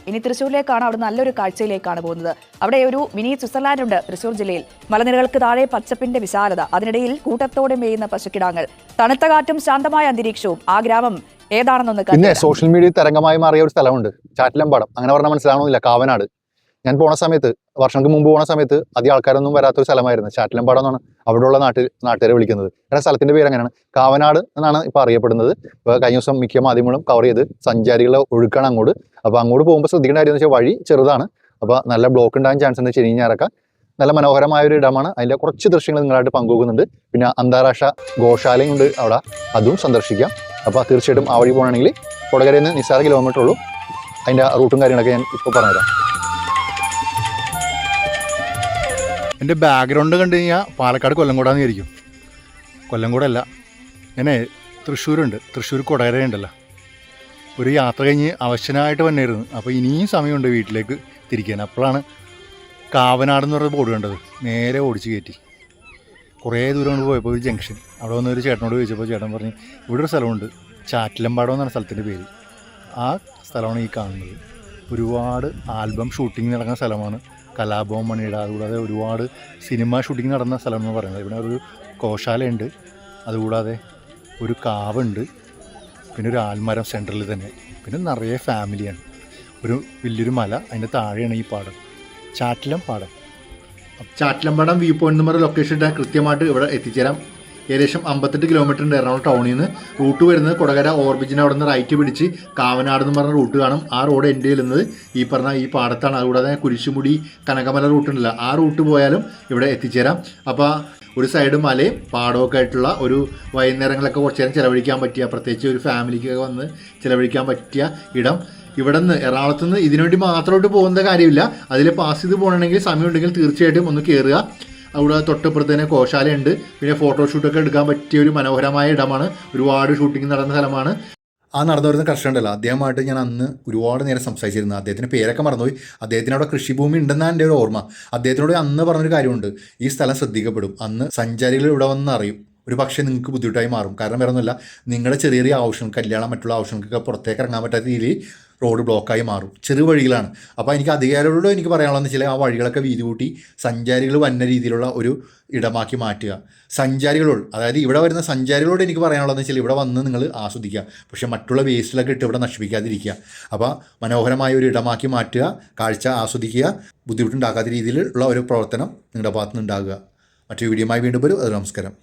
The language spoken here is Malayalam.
ഇനി തൃശ്ശൂരിലേക്കാണ്, അവിടെ നല്ലൊരു കാഴ്ചയിലേക്കാണ് പോകുന്നത്. അവിടെ ഒരു മിനി സ്വിറ്റ്സർലാൻഡ് ഉണ്ട് തൃശ്ശൂർ ജില്ലയിൽ. മലനിരകൾക്ക് താഴെ പച്ചപ്പിന്റെ വിശാലത, അതിനിടയിൽ കൂട്ടത്തോടെ മേയുന്ന പശുക്കിടാങ്ങൾ, തണുത്ത കാറ്റും ശാന്തമായ അന്തരീക്ഷവും. ആ ഗ്രാമം ഏതാണെന്നൊന്ന് പിന്നെ സോഷ്യൽ മീഡിയ തരംഗമായി മാറിയ ഒരു സ്ഥലമുണ്ട്, ചാറ്റിലമ്പാടം. അങ്ങനെ പറഞ്ഞാൽ മനസ്സിലാവണമെന്നില്ല, കാവനാട്. ഞാൻ പോണ സമയത്ത്, വർഷങ്ങൾക്ക് മുമ്പ് പോണ സമയത്ത് അധികം ആൾക്കാരൊന്നും വരാത്തൊരു സ്ഥലമായിരുന്നു. ചാറ്റിലമ്പാടം എന്നാണ് അവിടെയുള്ള നാട്ടുകാരെ വിളിക്കുന്നത്. കാരണം സ്ഥലത്തിന്റെ പേര് അങ്ങനെയാണ്, കാവനാട് എന്നാണ് ഇപ്പൊ അറിയപ്പെടുന്നത്. ഇപ്പോൾ കഴിഞ്ഞ ദിവസം മിക്ക മാധ്യമങ്ങളും കവർ ചെയ്ത് സഞ്ചാരികളെ ഒഴുക്കാണ് അങ്ങോട്ട്. അപ്പോൾ അങ്ങോട്ട് പോകുമ്പോൾ ശ്രദ്ധിക്കേണ്ട കാര്യം എന്ന് വെച്ചാൽ വഴി ചെറുതാണ്. അപ്പോൾ നല്ല ബ്ലോക്ക് ഉണ്ടാകാൻ ചാൻസ് ഉണ്ട്. ശനി ഞായറൊക്കെ നല്ല മനോഹരമായ ഒരു ഇടമാണ്. അതിൻ്റെ കുറച്ച് ദൃശ്യങ്ങൾ നിങ്ങളായിട്ട് പങ്കുവെക്കുന്നുണ്ട്. പിന്നെ അന്താരാഷ്ട്ര ഗോശാലയും ഉണ്ട് അവിടെ, അതും സന്ദർശിക്കാം. അപ്പോൾ തീർച്ചയായിട്ടും ആ വഴി പോകണമെങ്കിൽ കൊടകരയിൽ നിന്ന് നിസ്സാര കിലോമീറ്റർ ഉള്ളൂ. അതിൻ്റെ റൂട്ടും കാര്യങ്ങളൊക്കെ ഞാൻ ഇപ്പോൾ പറഞ്ഞുതരാം. എൻ്റെ ബാക്ക്ഗ്രൗണ്ട് കണ്ടു കഴിഞ്ഞാൽ പാലക്കാട് കൊല്ലംകോടാന്ന് വിചാരിക്കും. കൊല്ലംകോടല്ല, ഞാൻ തൃശ്ശൂരുണ്ട്. തൃശ്ശൂർ കൊടകര ഉണ്ടല്ലോ. ഒരു യാത്ര കഴിഞ്ഞ് അവശനായിട്ട് വന്നായിരുന്നു. അപ്പോൾ ഇനിയും സമയമുണ്ട് വീട്ടിലേക്ക് തിരിക്കാൻ. അപ്പോഴാണ് കാവനാട് എന്ന് പറഞ്ഞ ബോർഡ് കണ്ടത്. നേരെ ഓടിച്ച് കയറ്റി. കുറേ ദൂരം കൊണ്ട് പോയപ്പോൾ ഒരു ജംഗ്ഷൻ, അവിടെ വന്ന് ഒരു ചേട്ടനോട് ചോദിച്ചപ്പോൾ ചേട്ടൻ പറഞ്ഞു ഇവിടെ ഒരു സ്ഥലമുണ്ട്, ചാറ്റിലമ്പാടം എന്നാണ് സ്ഥലത്തിൻ്റെ പേര്. ആ സ്ഥലമാണ് ഈ കാണുന്നത്. ഒരുപാട് ആൽബം ഷൂട്ടിംഗ് നടക്കുന്ന സ്ഥലമാണ്. കലാഭവൻ മണിയുടെ, അതുകൂടാതെ ഒരുപാട് സിനിമ ഷൂട്ടിംഗ് നടന്ന സ്ഥലം എന്ന് പറയുന്നത്. ഇവിടെ ഒരു ഗോശാലയുണ്ട്, അതുകൂടാതെ ഒരു കാവുണ്ട്, പിന്നെ ഒരു ആൽമരം സെൻറ്ററിൽ തന്നെ, പിന്നെ നിറയെ ഫാമിലിയാണ്. ഒരു വലിയൊരു മല, അതിൻ്റെ താഴെയാണ് ഈ പാടം, ചാറ്റിലമ്പാടം. ചാറ്റിലമ്പാടം വ്യൂ പോയിന്റ് എന്ന് പറഞ്ഞ ലൊക്കേഷൻ ഇട്ടാൽ കൃത്യമായിട്ട് ഇവിടെ എത്തിച്ചേരാം. ഏകദേശം 58 കിലോമീറ്റർ ഉണ്ട് എറണാകുളം ടൗണിൽ നിന്ന്. റൂട്ട് വരുന്നത് കൊടകര ഓവർബ്രിഡ്ജിന് അവിടെ നിന്ന് റൈറ്റ് പിടിച്ച് കാവനാട് എന്ന് പറഞ്ഞ റൂട്ട് കാണും. ആ റോഡ് എൻഡ് ചെയ്യുന്നത് ഈ പറഞ്ഞ ഈ പാടത്താണ്. അതുകൂടാതെ കുരിശുമുടി കനകമല റൂട്ടുണ്ടല്ലോ, ആ റൂട്ട് പോയാലും ഇവിടെ എത്തിച്ചേരാം. അപ്പോൾ ഒരു സൈഡ് മലയും പാടമൊക്കെ ആയിട്ടുള്ള ഒരു വൈകുന്നേരങ്ങളൊക്കെ കുറച്ച് നേരം ചിലവഴിക്കാൻ പറ്റിയ, പ്രത്യേകിച്ച് ഒരു ഫാമിലിക്കൊക്കെ വന്ന് ചിലവഴിക്കാൻ പറ്റിയ ഇടം. ഇവിടെ നിന്ന് എറണാകുളത്ത് നിന്ന് ഇതിനുവേണ്ടി മാത്രമായിട്ട് പോകുന്ന കാര്യമില്ല. അതിൽ പാസ് ചെയ്ത് പോകണമെങ്കിൽ സമയമുണ്ടെങ്കിൽ തീർച്ചയായിട്ടും ഒന്ന് കയറുക. അവിടെ തൊട്ടപ്പുറത്ത് തന്നെ ഗോശാലയുണ്ട്. പിന്നെ ഫോട്ടോഷൂട്ടൊക്കെ എടുക്കാൻ പറ്റിയ ഒരു മനോഹരമായ ഇടമാണ്. ഒരുപാട് ഷൂട്ടിംഗ് നടന്ന സ്ഥലമാണ്. ആ നടന്നു വരുന്ന കർഷകണ്ടല്ലോ, അദ്ദേഹമായിട്ട് ഞാൻ അന്ന് ഒരുപാട് നേരം സംസാരിച്ചിരുന്നു. അദ്ദേഹത്തിൻ്റെ പേരൊക്കെ മറന്നുപോയി. അദ്ദേഹത്തിന് അവിടെ കൃഷിഭൂമി ഉണ്ടെന്നാണ് എൻ്റെ ഒരു ഓർമ്മ. അദ്ദേഹത്തിനോട് അന്ന് പറഞ്ഞൊരു കാര്യമുണ്ട്, ഈ സ്ഥലം ശ്രദ്ധിക്കപ്പെടും, അന്ന് സഞ്ചാരികൾ ഇവിടെ വന്ന് അറിയും, ഒരു പക്ഷേ നിങ്ങൾക്ക് ബുദ്ധിമുട്ടായി മാറും. കാരണം വേറെ ഒന്നുമില്ല, നിങ്ങളുടെ ചെറിയ ചെറിയ ആവശ്യം, കല്യാണം മറ്റുള്ള ആവശ്യങ്ങൾക്കൊക്കെ പുറത്തേക്ക് ഇറങ്ങാൻ പറ്റാത്ത രീതിയിൽ റോഡ് ബ്ലോക്കായി മാറും. ചെറു വഴികളാണ്. അപ്പോൾ എനിക്ക് അധികാരികളോട് എനിക്ക് പറയാനുള്ളതെന്ന് വെച്ചാൽ ആ വഴികളൊക്കെ വീതി കൂട്ടി സഞ്ചാരികൾ വന്ന രീതിയിലുള്ള ഒരു ഇടമാക്കി മാറ്റുക. സഞ്ചാരികളോട്, അതായത് ഇവിടെ വരുന്ന സഞ്ചാരികളോട് എനിക്ക് പറയാനുള്ളതെന്ന് വെച്ചാൽ ഇവിടെ വന്ന് നിങ്ങൾ ആസ്വദിക്കുക, പക്ഷേ മറ്റുള്ള വേസ്റ്റിലൊക്കെ ഇട്ട് ഇവിടെ നശിപ്പിക്കാതിരിക്കുക. അപ്പോൾ മനോഹരമായ ഒരു ഇടമാക്കി മാറ്റുക, കാഴ്ച ആസ്വദിക്കുക, ബുദ്ധിമുട്ടുണ്ടാക്കാത്ത രീതിയിലുള്ള ഒരു പ്രവർത്തനം നിങ്ങളുടെ ഭാഗത്തുനിന്ന് ഉണ്ടാകുക. മറ്റൊരു വീഡിയോയുമായി വീണ്ടും വരും. അത് നമസ്കാരം.